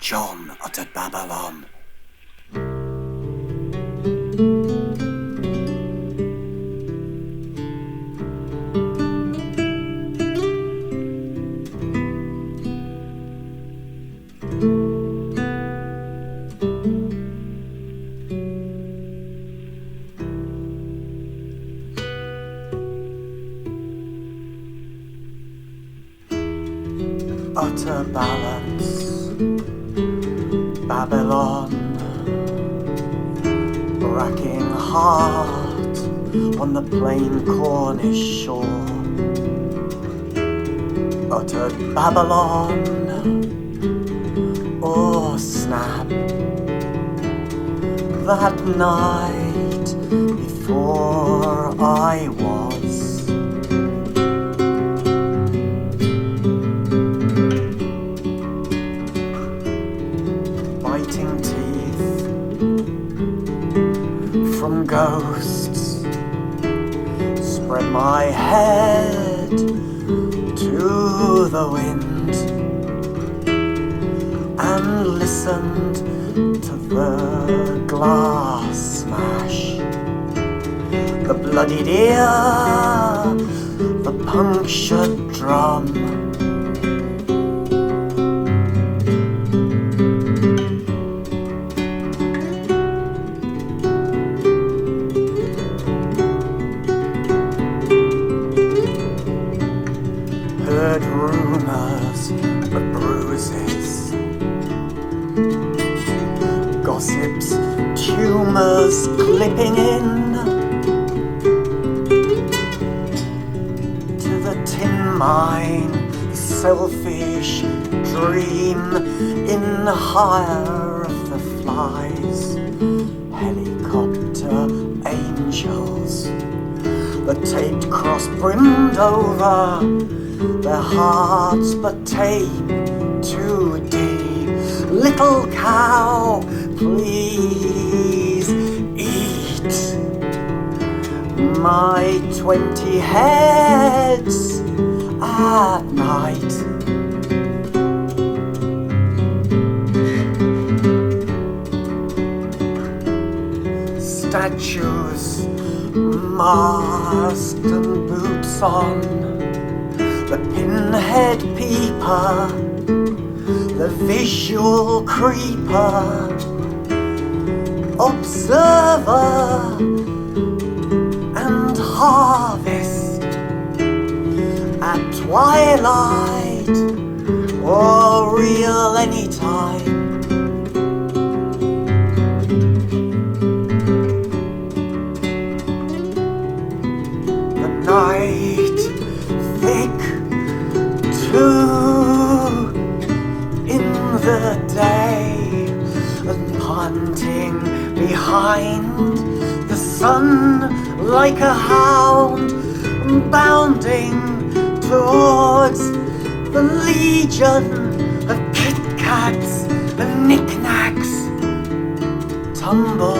Jhonn uttered Babylon. Utter balance, Babylon, racking heart on the plain Cornish shore. Uttered Babylon, oh snap, that night before I was. Biting teeth from ghosts, spread my head to the wind and listened to the glass smash, the bloodied ear, the punctured drum. Heard rumors of bruises, gossips, tumors clipping in to the tin mine, selfish dream in hire of the flies, helicopter angels, the taped cross brimmed over their hearts but tape too deep. Little cow, please eat my 20 heads at night. Statues, masked and boots on, the pinhead peeper, the visual creeper, observer and harvest at twilight or real anytime. The night thick too in the day and punting behind the sun like a hound, bounding towards the legion of Kit Kats and knickknacks. Tumble,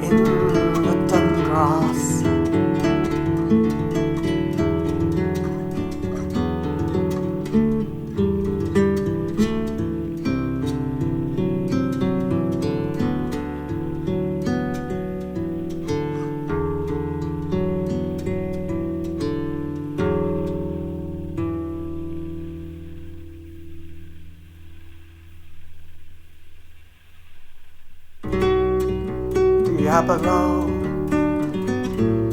in the dun grass. Diabolo,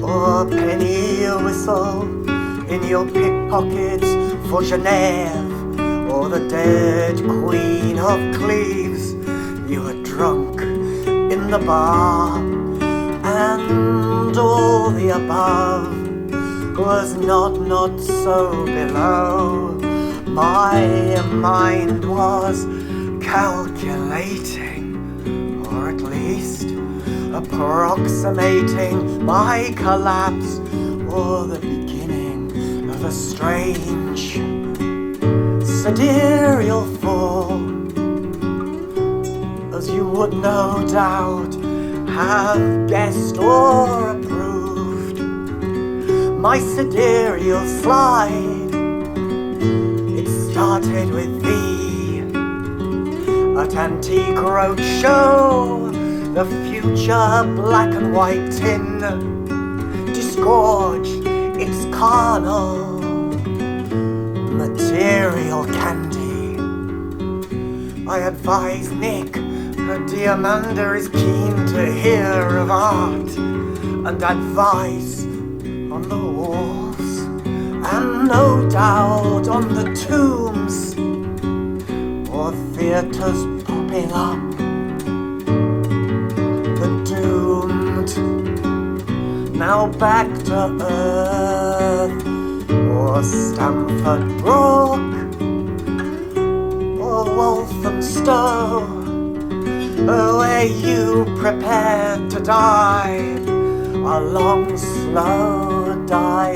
or penny whistle in your pickpockets for Genève, or the dead Queen of Cleves. You were drunk in the bar, and all the above was not so below. My mind was calculating, or at least approximating my collapse, or the beginning of a strange sidereal fall, as you would no doubt have guessed or approved. my sidereal slide. It started with thee at Antique Roadshow, the future black and white tin disgorged its carnal material candy. I advise Nick, her dear Amanda is keen to hear of art and advice on the walls, and no doubt on the tombs, or theatres popping up, the doomed. Now back to earth, or Stamford Brook, or Walthamstow, where you prepare to die a long, slow die,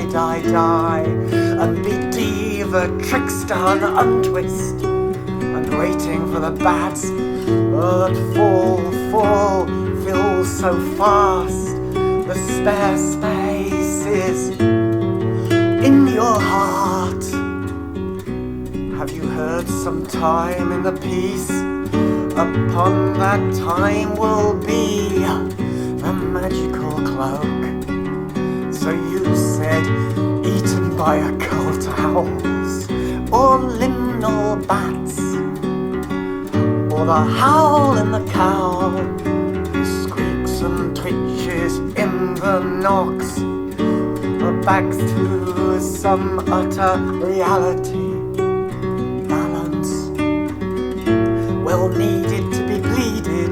and be diva, trickster, and untwist, and waiting for the bats that fall, fill so fast the spare spaces in your heart. Have you heard sometime in the piece? Upon that time will be the magical cloak. So you said, eaten by occult owls, or liminal bats, or the howl in the cowl, who squeaks and twitches in the knocks, or backs to some utter reality. Balance, well needed to be bleeded,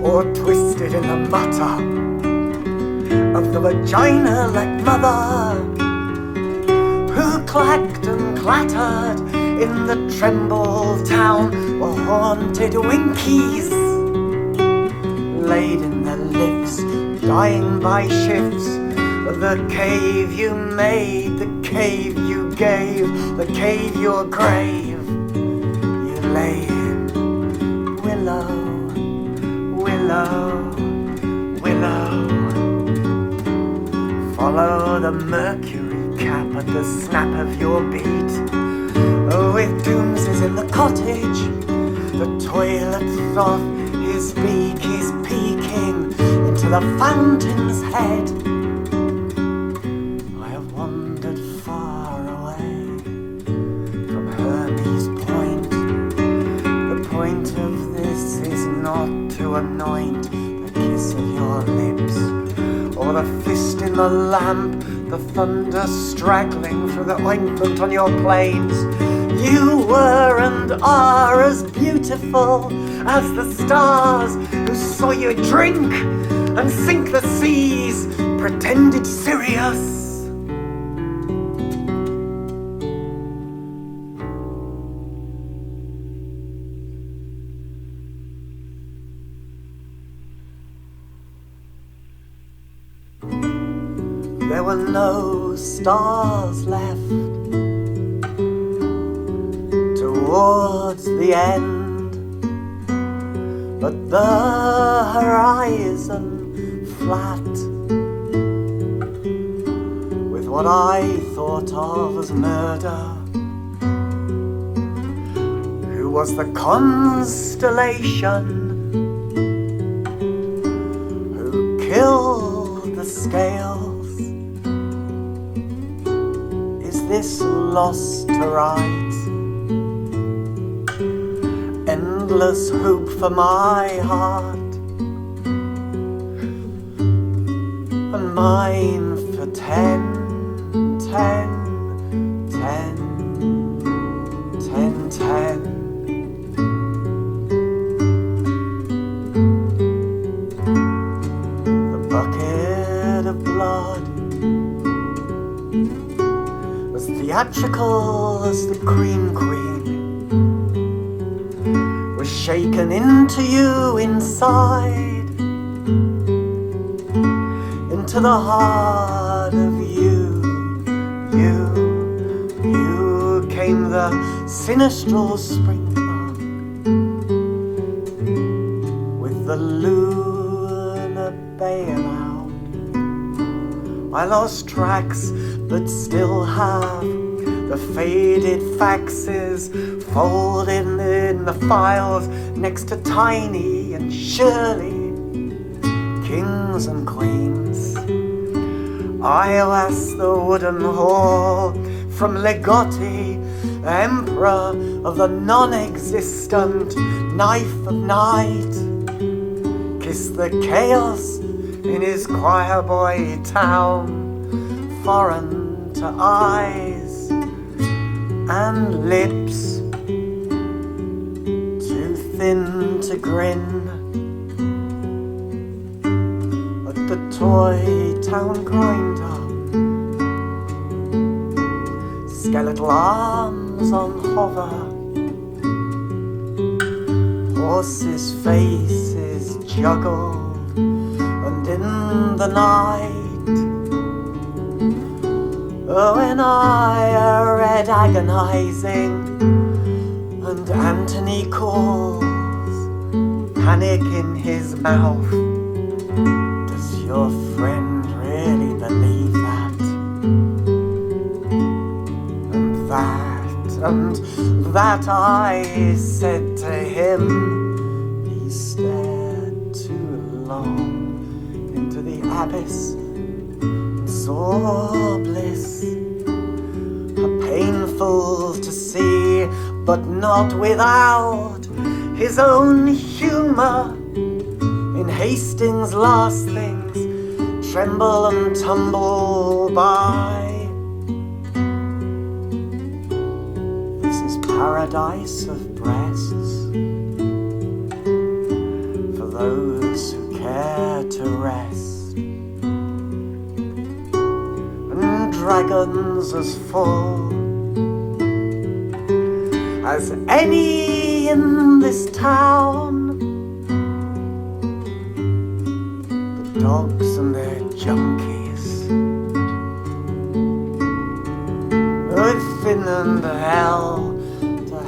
or twisted in the mutter of the vagina-like mother, who clacked and clattered in the tremble town, or haunted winkies, laid in their lifts, dying by shifts. The cave you made, the cave you gave, the cave your grave you lay in. Willow, willow, willow. Follow the mercury cap at the snap of your beat. With doomses in the cottage, the toilet off his beak is peeking into the fountain's head. I have wandered far away from Hermes' point. The point of this is not to anoint the kiss of your lips, or the fist in the lamp, the thunder straggling through the ointment on your plains. You were and are as beautiful as the stars who saw you drink and sink the seas, pretended Sirius. There were no stars left towards the end, but the horizon flat, with what I thought of as murder. Who was the constellation who killed the scales? Is this lost to right? Endless hoop for my heart, and mine for 10, 10, 10, 10, 10. The bucket of blood was theatrical as the Cream Queen, shaken into you inside, into the heart of you came the sinistral sprinkler, with the lunar bailout. I lost tracks, but still have the faded faxes folded in the files next to Tiny and Shirley, kings and queens. Aiwass, the wooden hall, from Legotti, emperor of the non-existent knife of night, kissed the chaos in his choir boy town, foreign to eyes and lips, too thin to grin. At the toy town grinder, skeletal arms on hover, horses' faces juggled, and in the night, when I read agonizing, and Anthony calls, panic in his mouth, does your friend really believe that? And that I said to him, he stared too long into the abyss and saw bliss, painful to see, but not without his own humour. In Hastings' last things tremble and tumble by. Paradise of breasts for those who care to rest, and dragons as full as any in this town. The dogs and their junkies, earth and hell,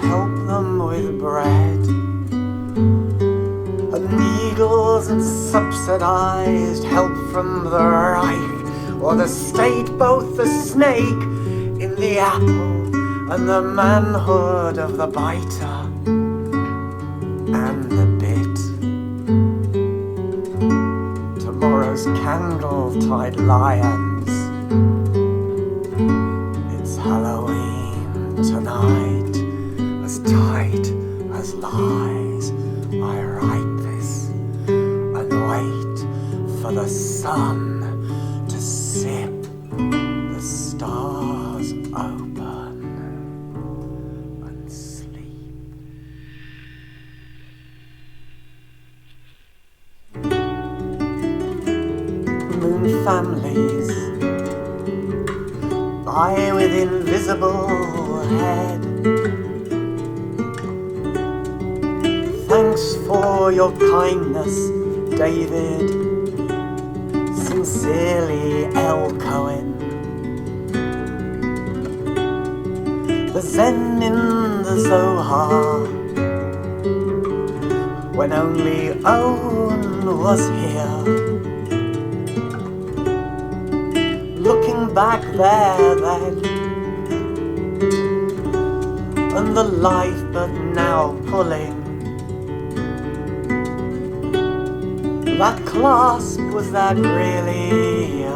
help them with bread, and needles and subsidized help from the Reich or the state, both the snake in the apple and the manhood of the biter and the bit. Tomorrow's candle-tied lions, it's Halloween tonight. Tight as lies, I write this and wait for the sun to sip the stars open and sleep. Moon families lie with invisible head. Thanks for your kindness, David. Sincerely, L. Cohen. The Zen in the Zohar, when only Owen was here. Looking back there then, and the life but now pulling. That clasp, was that really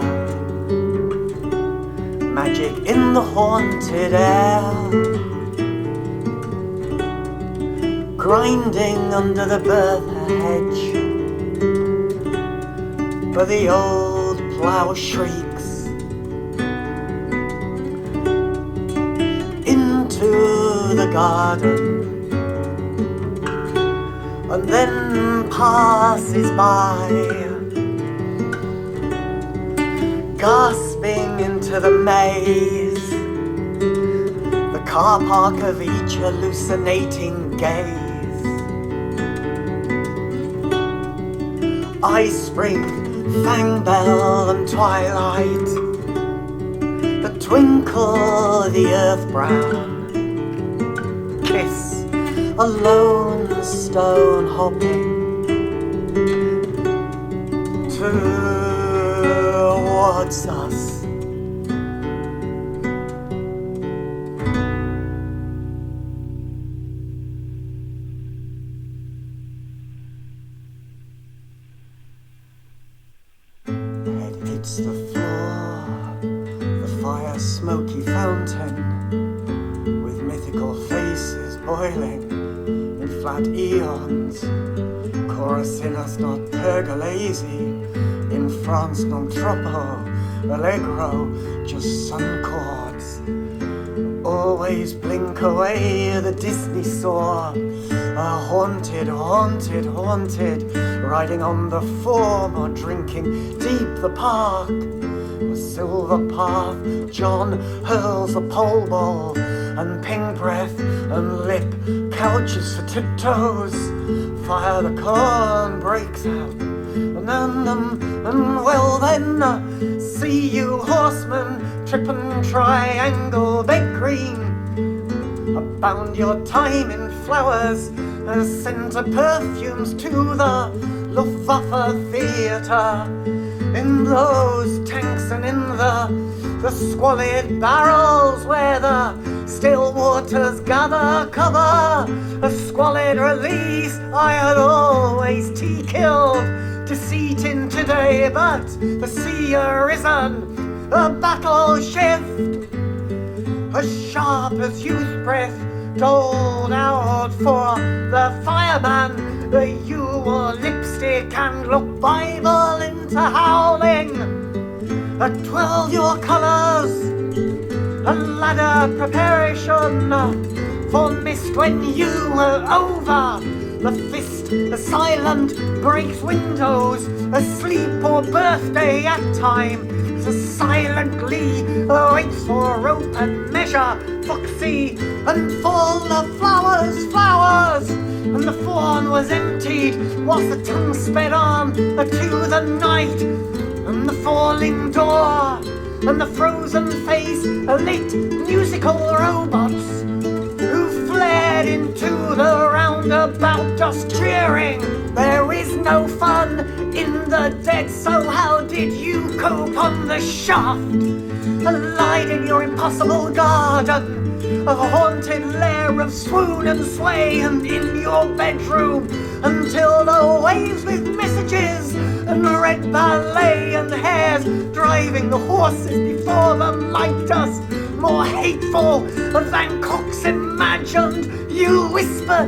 magic in the haunted air? Grinding under the birth hedge, where the old plough shrieks into the garden, and then passes by, gasping into the maze, the car park of each hallucinating gaze. Ice Spring, Fang Bell and Twilight, the twinkle, the earth brown, kiss, a lone stone hopping to guards us. Head hits the floor, the fire smoky fountain, with mythical faces boiling in flat Æons, chorusing us not pergolesi, in France non troppo allegro, just sun chords. Always blink away the Disney saw, a haunted, haunted, haunted, riding on the form or drinking deep the park. A silver path, Jhonn hurls a pole ball, and ping breath and lip couches for tiptoes. Fire the corn breaks out, and well then, see you horsemen, trippin' triangle bake cream. Abound your time in flowers, scent perfumes to the Luftwaffe theatre. In those tanks and in the squalid barrels where the still waters gather cover. A squalid release I had always tea-killed deceit in today, but the sea arisen, a battle shift, as sharp as youth breath doled out for the fireman. You wore lipstick and look Bible into howling. At 12 your colours, a ladder preparation for mist when you were over. The fist, the silent, breaks windows, asleep or birthday at time. The silently waits for rope and measure, foxy, and full of flowers, flowers. And the fawn was emptied whilst the tongue sped on to the night. And the falling door, and the frozen face, lit musical robots who fled into the roundabout just cheering. There is no fun in the dead, so how did you cope on the shaft? Lied in your impossible garden, a haunted lair of swoon and sway, and in your bedroom until the waves with messages and red ballet and hares driving the horses before them like dust. More hateful than cocks imagined, you whisper,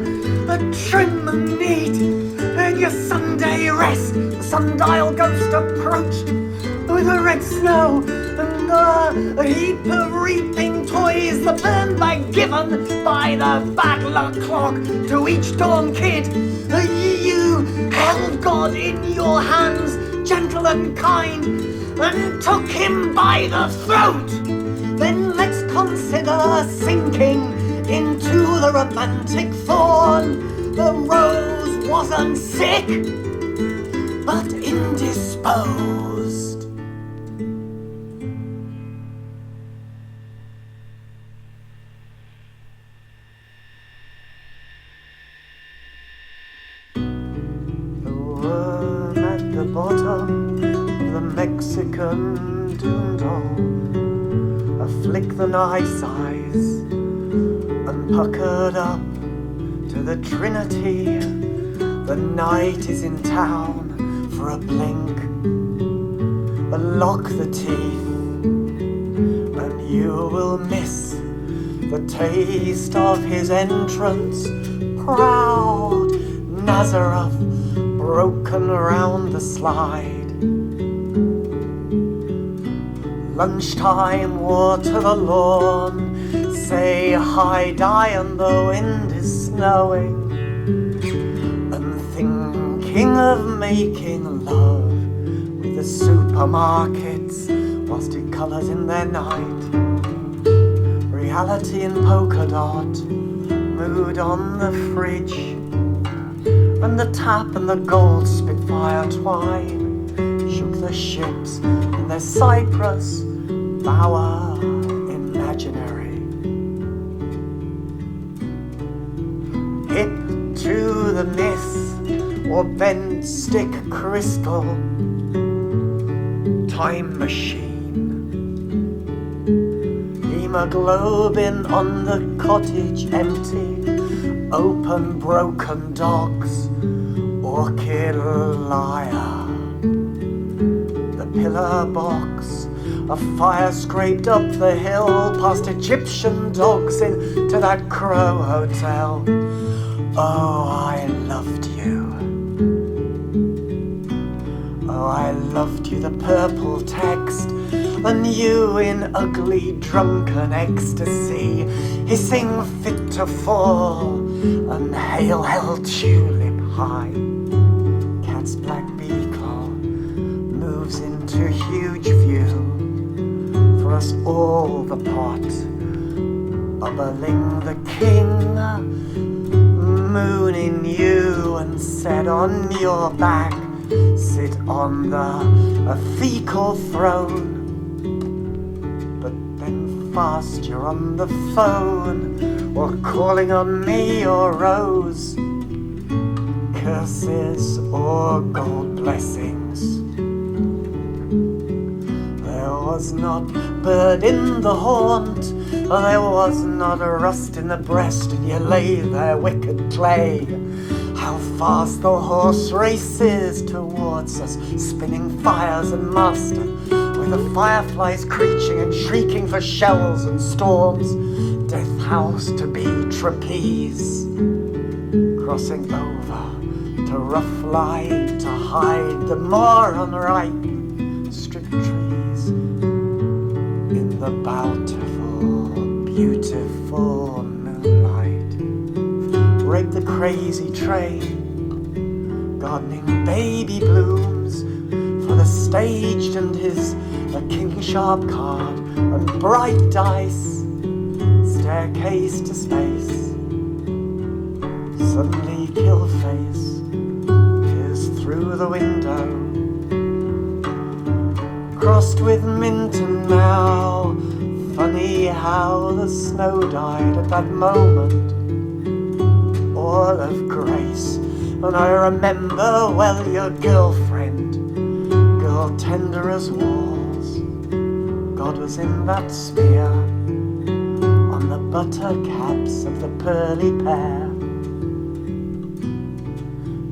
trim and neat. In your Sunday rest, the sundial ghost approached with a red snow and a heap of reaping toys, the burn bag given by the bad luck clock to each dawn kid. You held God in your hands, gentle and kind, and took him by the throat. Then let's consider sinking into the romantic thorn. The rose wasn't sick, but indisposed. The worm at the bottom of the Mexican doodle, flick the nice eyes and puckered up to the Trinity. The night is in town for a blink, lock the teeth, and you will miss the taste of his entrance. Proud Nazareth, broken round the slide. Lunchtime, water the lawn, say hi, die, and the wind is snowing. And thinking of making love with the supermarkets whilst it colours in their night. Reality in polka dot, mood on the fridge, and the tap and the gold Spitfire twine shook the ships in their cypress bower imaginary. Hip to the miss or bent stick crystal, time machine. Hemoglobin on the cottage empty, open broken dogs, orchid lyre. The pillar box, a fire scraped up the hill, past Egyptian dogs into that crow hotel. Oh, I loved you. Oh, I loved you, the purple text, and you in ugly drunken ecstasy, hissing fit to fall, and hail held tulip high. Cat's black beagle moves into huge view, for us all the pot, bubbling the king, moon in you, and set on your back, sit on the fecal throne. But then fast you're on the phone, or calling on me or Rose, curses or gold blessings. There was not bird in the haunt, there was not a rust in the breast, and you lay there wicked clay. How fast the horse races towards us, spinning fires and master, with the fireflies creaking and shrieking for shells and storms. Death house to be trapeze, crossing over to rough light to hide the more unripe stripped trees in the bountiful, beautiful moonlight. Rape the crazy train, gardening baby blooms for the staged and his a king sharp card and bright dice, staircase to space. Suddenly kill face peers through the window, crossed with Minton now. Funny how the snow died at that moment, all of grace. And I remember well your girlfriend, girl tender as walls. God was in that smear on the buttercaps of the pearly pear.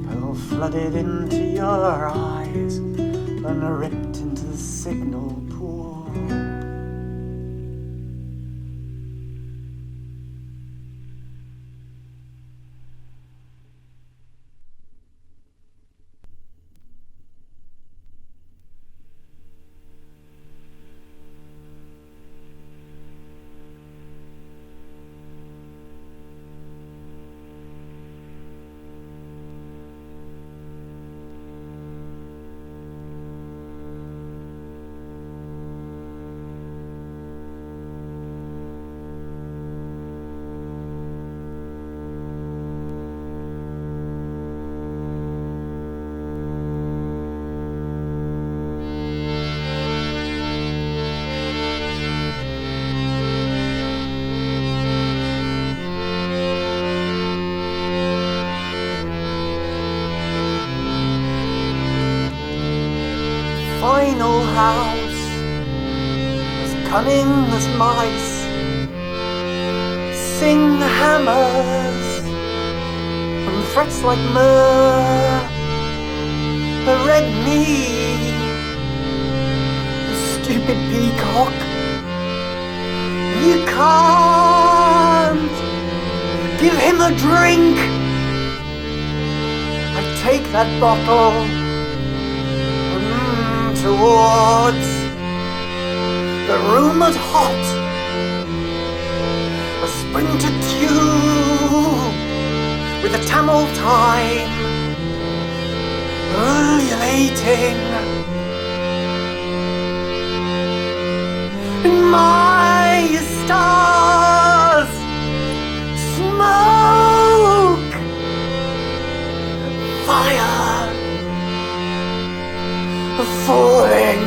Pearl flooded into your eyes and ripped into the signal pool. Final house, as cunning as mice, sing hammers and threats like myrrh. The red knee, the stupid peacock. You can't give him a drink. I take that bottle towards the rumoured hot, a sprinter tube with a Tamil time, ululating in my stars, smoke, fire, falling,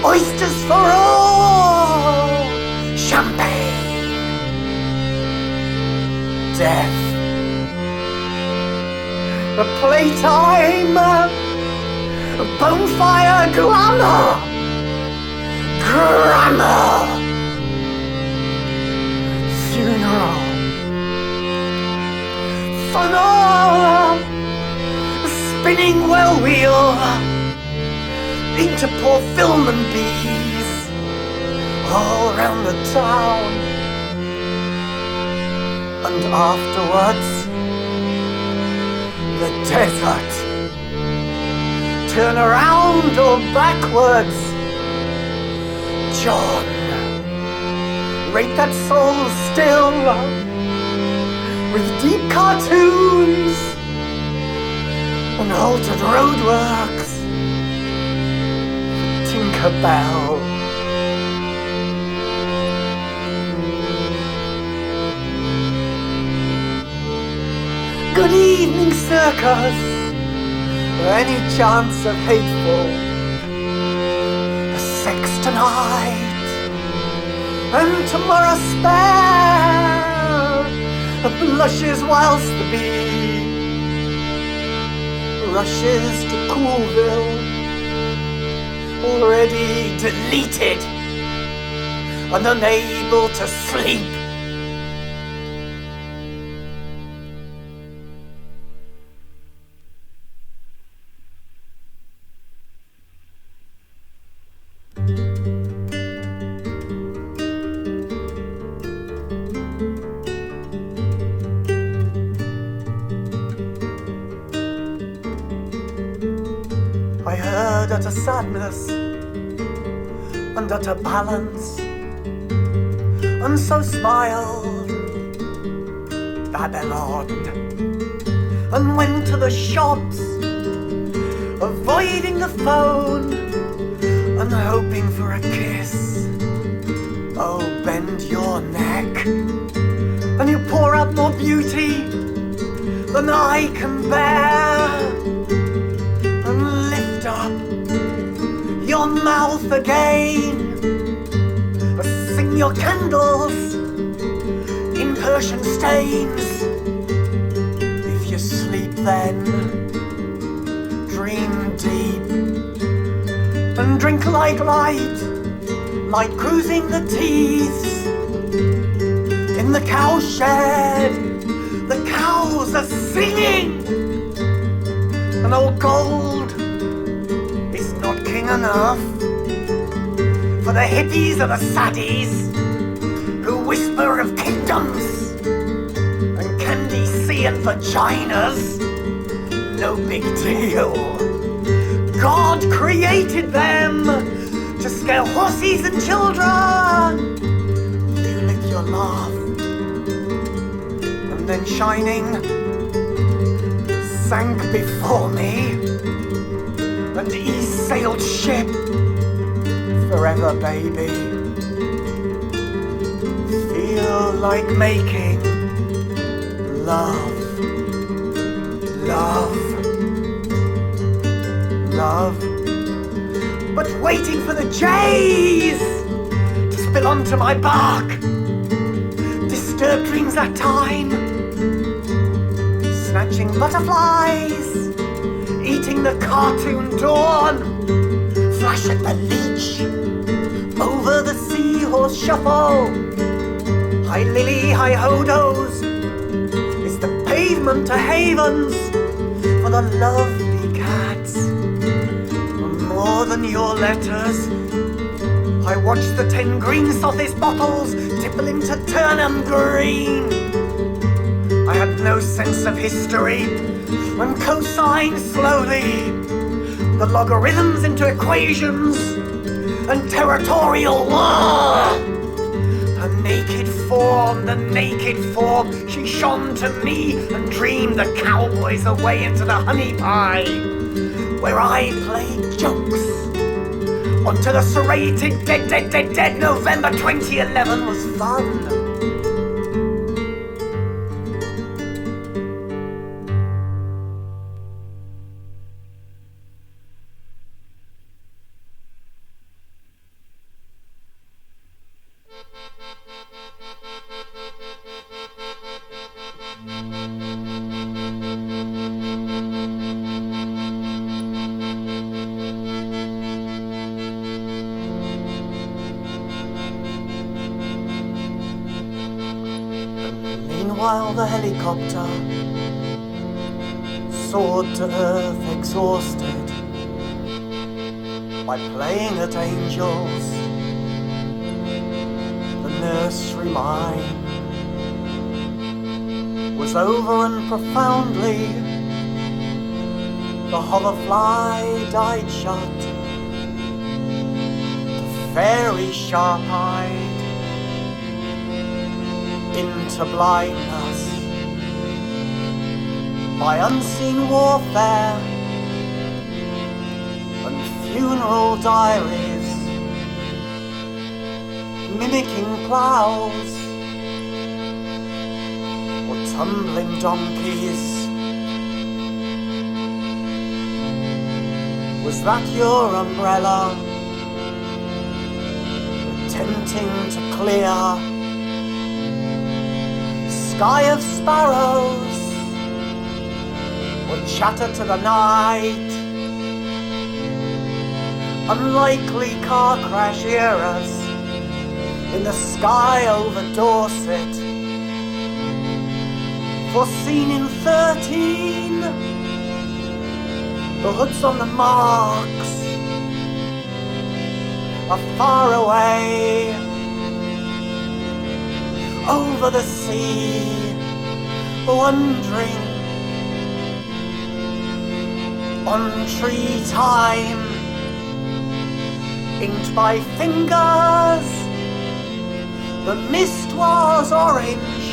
oysters for all, champagne, death, a playtime, bonfire glamour, grammar, funeral, funnel, spinning well wheel, into pour film and bees, all round the town, and afterwards, the desert. Turn around or backwards. Jhonn, rate that soul still with deep cartoons and altered roadworks. Tinkerbell. Good evening, circus. Any chance of hateful? A sex tonight, and tomorrow spare. Blushes whilst the bee rushes to Coolville, already deleted and unable to sleep. I heard utter sadness and utter balance, and so smiled Babylon, and went to the shops, avoiding the phone and hoping for a kiss. Oh, bend your neck, and you pour out more beauty than I can bear. Up your mouth again, sing your candles in Persian stains. If you sleep then, dream deep and drink like light cruising the teeth. In the cowshed, the cows are singing, and old gold not king enough for the hippies or the saddies who whisper of kingdoms and candy sea and vaginas. No big deal. God created them to scare horses and children. You lick your laugh, and then shining sank before me. And east sailed ship, forever baby. Feel like making love, love, love. But waiting for the J's to spill onto my bark. Disturbed dreams that time, snatching butterflies, eating the cartoon dawn, flash at the leech, over the seahorse shuffle, high lily, high hodos, it's the pavement to havens for the lovely cats. More than your letters, I watch the 10 green Sothis bottles tipple into Turnham Green. I had no sense of history, and cosine slowly the logarithms into equations and territorial war. The naked form, she shone to me and dreamed the cowboys away into the honey pie, where I played jokes onto the serrated dead. November 2011 was fun. Meanwhile the helicopter soared to earth exhausted by playing at angels. The nursery mine was over and profoundly. The hoverfly died shut. The fairy sharp-eyed into blindness by unseen warfare and funeral diaries, mimicking plows or tumbling donkeys. Was that your umbrella, attempting to clear sky of sparrows, or chatter to the night? Unlikely car crash eras in the sky over Dorset, foreseen in 13. The hoods on the marks are far away over the sea, wandering on tree time, inked by fingers. The mist was orange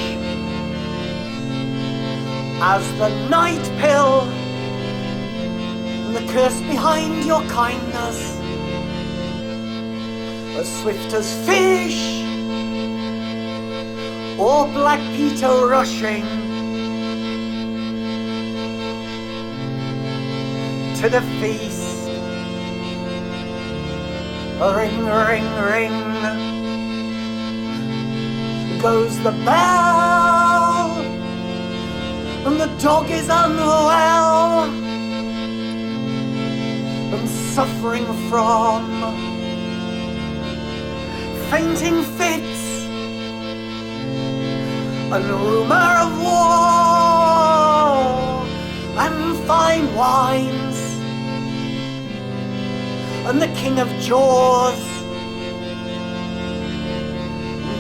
as the night pill. The curse behind your kindness, as swift as fish or Black Peter rushing to the feast. Ring, ring, ring goes the bell, and the dog is unwell and suffering from fainting fits and rumour of war and fine wines, and the king of jaws,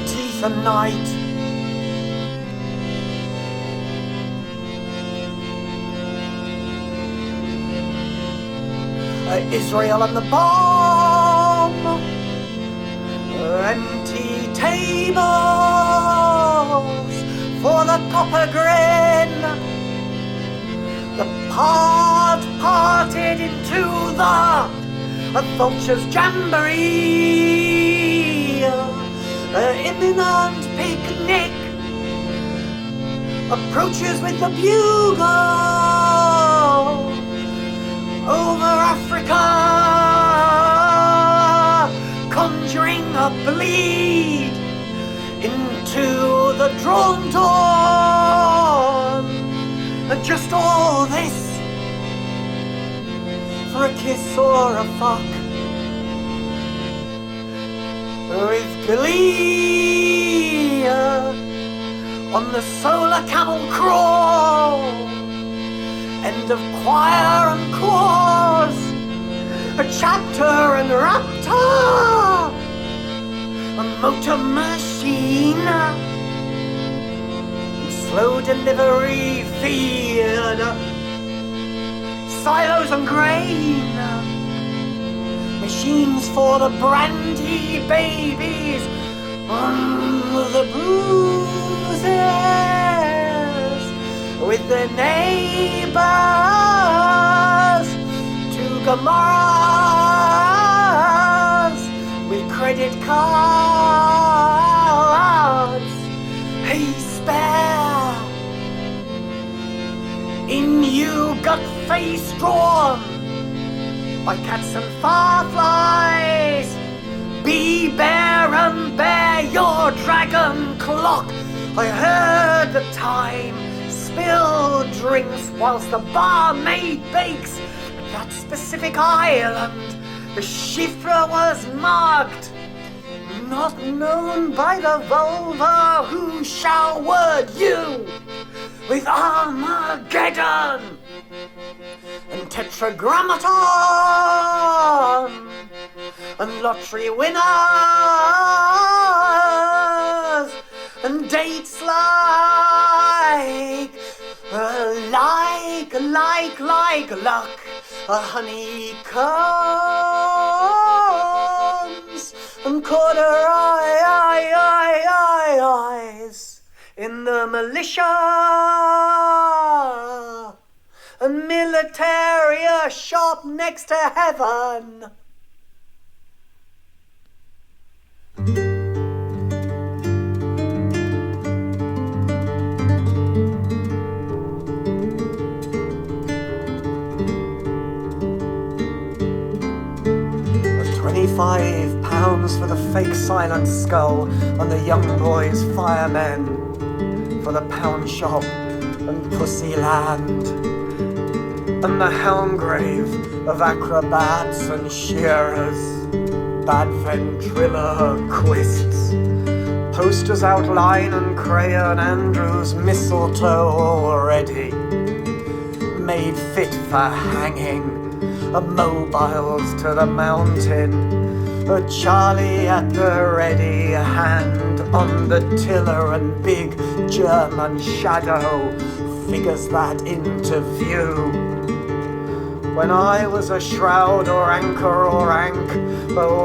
teeth and night. Israel and the bomb, empty tables for the copper grin. The part parted into the vulture's jamboree. Imminent picnic approaches with the bugle over Africa, conjuring a bleed into the drawn dawn. And just all this for a kiss or a fuck, with glee on the solar camel crawl. End of choir and chorus, a chapter and raptor, a motor machine, slow delivery feed, silos and grain, machines for the brandy babies, the bruises with the neighbors, to Gomorrahs with credit cards. Hey, spare in you gut-face drawn by cats and fireflies. Be bare and bear your dragon clock. I heard the time. Spilled drinks whilst the barmaid bakes. At that specific island, the chiffre was marked not known by the vulva, who shall word you with Armageddon and Tetragrammaton and lottery winners and dates like luck, honeycombs and quarter eyes in the militia and military shop next to heaven. £25 for the fake silent skull and the young boys firemen for the pound shop and pussy land and the hound grave of acrobats and shearers, bad ventriloquists, posters outline and crayon Andrew's mistletoe already made fit for hanging, mobiles to the mountain, a Charlie at the ready, hand on the tiller, and big German shadow figures that into view. When I was a shroud or anchor or ank,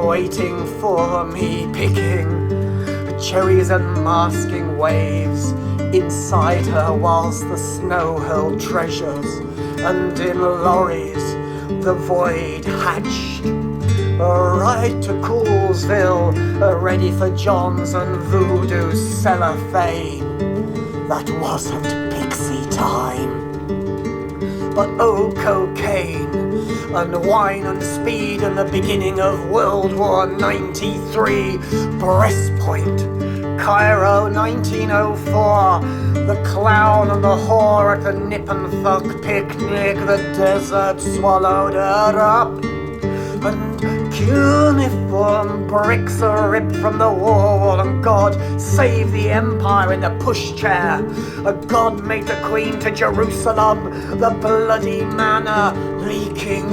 waiting for me, picking cherries and masking waves inside her whilst the snow hurled treasures, and in lorries the void hatched, right to Coolsville, ready for John's and voodoo cellophane. That wasn't pixie time, but oh, cocaine and wine and speed and the beginning of World War 93, Brest Point, Cairo 1904, the clown and the whore at the nip and fuck picnic, the desert swallowed her up, and cuneiform bricks are ripped from the wall, and God save the empire in the pushchair. A God made the queen to Jerusalem, the bloody manna leaking,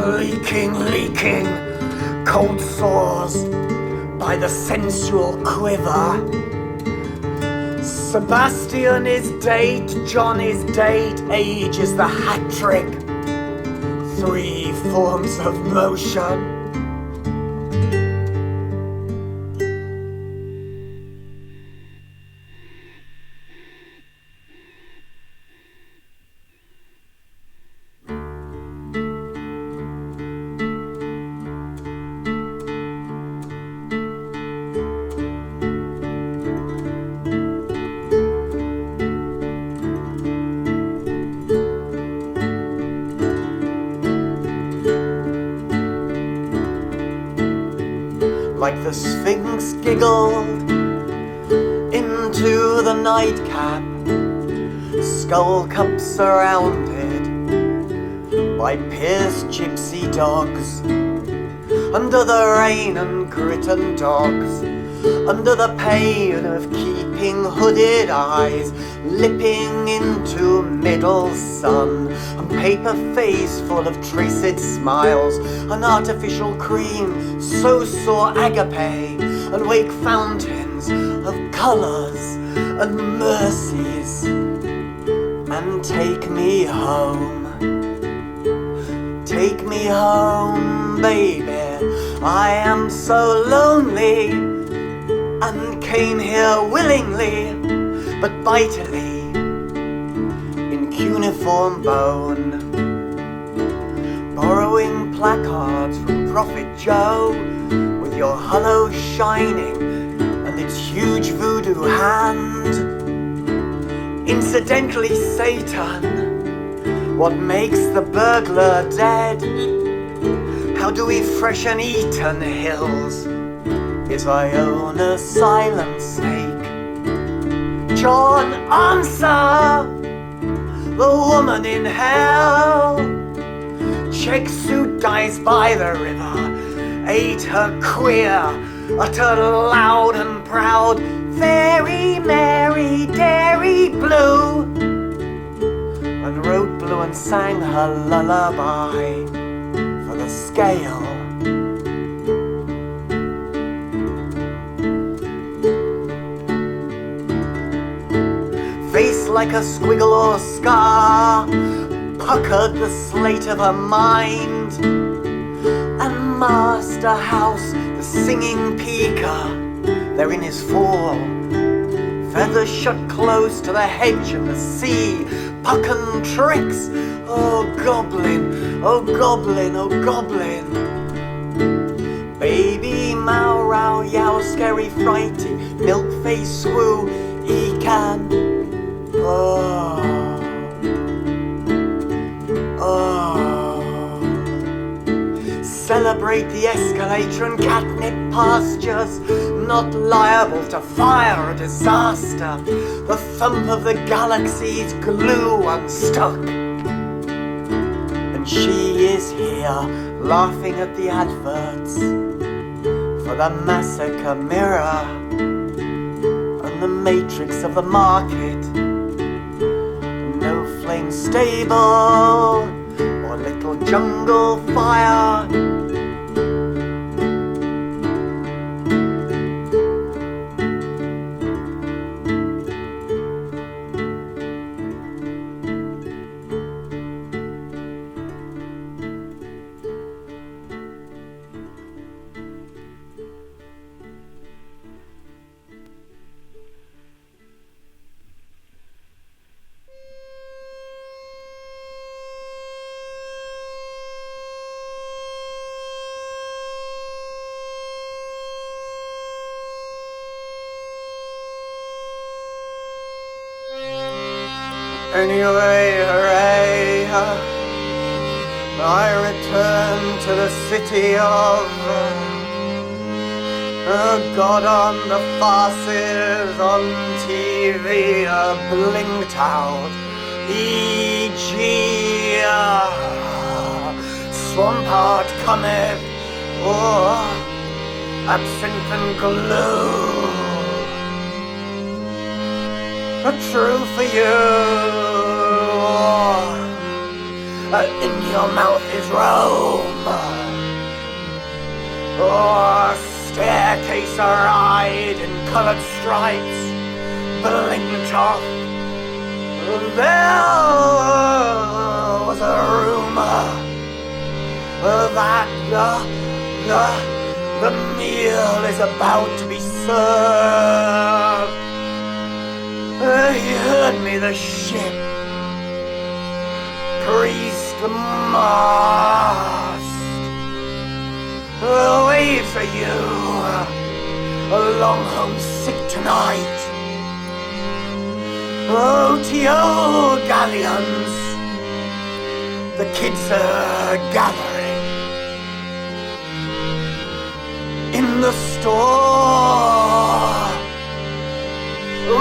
cold sores by the sensual quiver. Sebastian is date, Jhonn is date, age is the hat trick. 3 forms of motion. Like the Sphinx giggled into the nightcap, skull cups surrounded by pierced gypsy dogs, under the rain and grit and dogs, under the pain of keeping hooded eyes, lipping into middle sun, and paper face full of traced smiles, and artificial cream, so sore agape, and wake fountains of colours and mercies, and take me home, baby, I am so lonely, and came here willingly, but vitally, in cuneiform bone, borrowing placards from Prophet Joe, with your hollow shining and its huge voodoo hand. Incidentally, Satan, what makes the burglar dead? How do we freshen Eton Hills? Is Iona silent snake? Jhonn, answer! The woman in hell, check suit dies by the river, ate her queer uttered loud and proud, "Very merry dairy blue," and wrote blue and sang her lullaby for the scale. Face like a squiggle or scar puckered the slate of her mind, and Master House, the singing peaker, therein is fall, feathers shut close to the hedge and the sea, pucken tricks, oh goblin, oh goblin, oh goblin. Baby mow row yow scary frighty, milk face swoo, he can, oh. Celebrate the escalator and catnip pastures, not liable to fire or disaster. The thump of the galaxy's glue unstuck. And she is here, laughing at the adverts for the massacre mirror and the matrix of the market. No flame stable or little jungle fire. Anyway, hooray, I return to the city of God on the farces on TV blinked out, e.g. Swampart cometh, or absinthe and glue. True for you. In your mouth is Rome. Or staircase ride in coloured stripes blinked off. There was a rumour that the meal is about to be served. He heard me, the ship, priest the mast. The waves are you, along homesick tonight. Oh, to your galleons, the kids are gathering. In the store,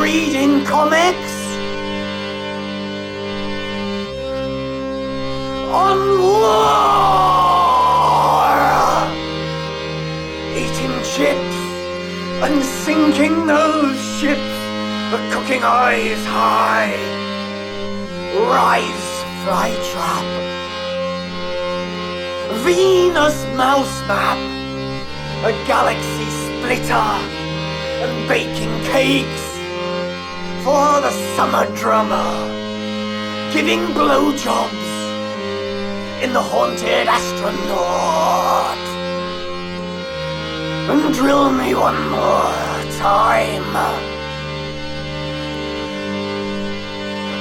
reading comics, on war, eating chips and sinking those ships, the cooking eyes high, rise fly trap, Venus mouse map, a galaxy splitter, and baking cakes for the summer drummer, giving blowjobs in the haunted astronaut. And drill me one more time,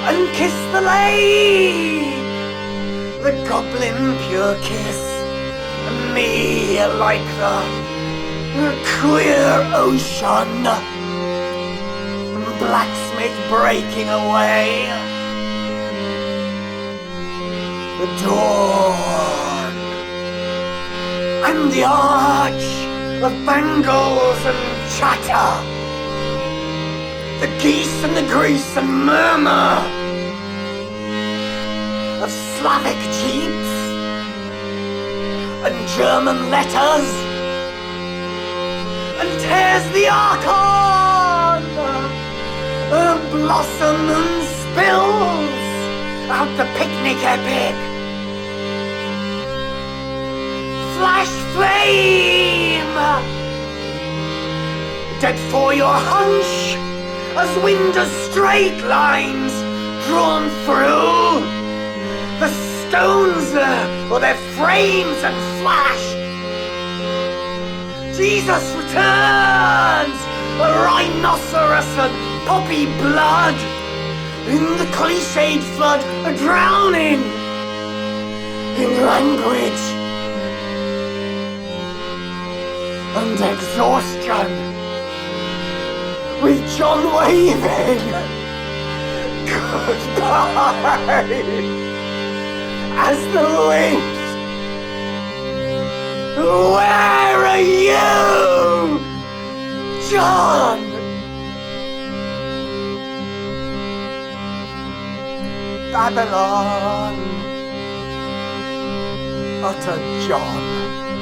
and kiss the lake, the goblin pure kiss, and me like the queer ocean, blacksmith breaking away, the dawn, and the arch of bangles and chatter, the geese and the grease and murmur of Slavic jeeps and German letters and tears the Archon, blossom and spills out the picnic epic. Flash flame, dead for your hunch, as windows straight lines drawn through the stones or their frames and flash. Jesus returns, a rhinoceros and poppy blood, in the cliched flood, a drowning in language and exhaustion, with Jhonn waving goodbye as the wind. Where are you, Jhonn? Babylon, uttered Jhonn.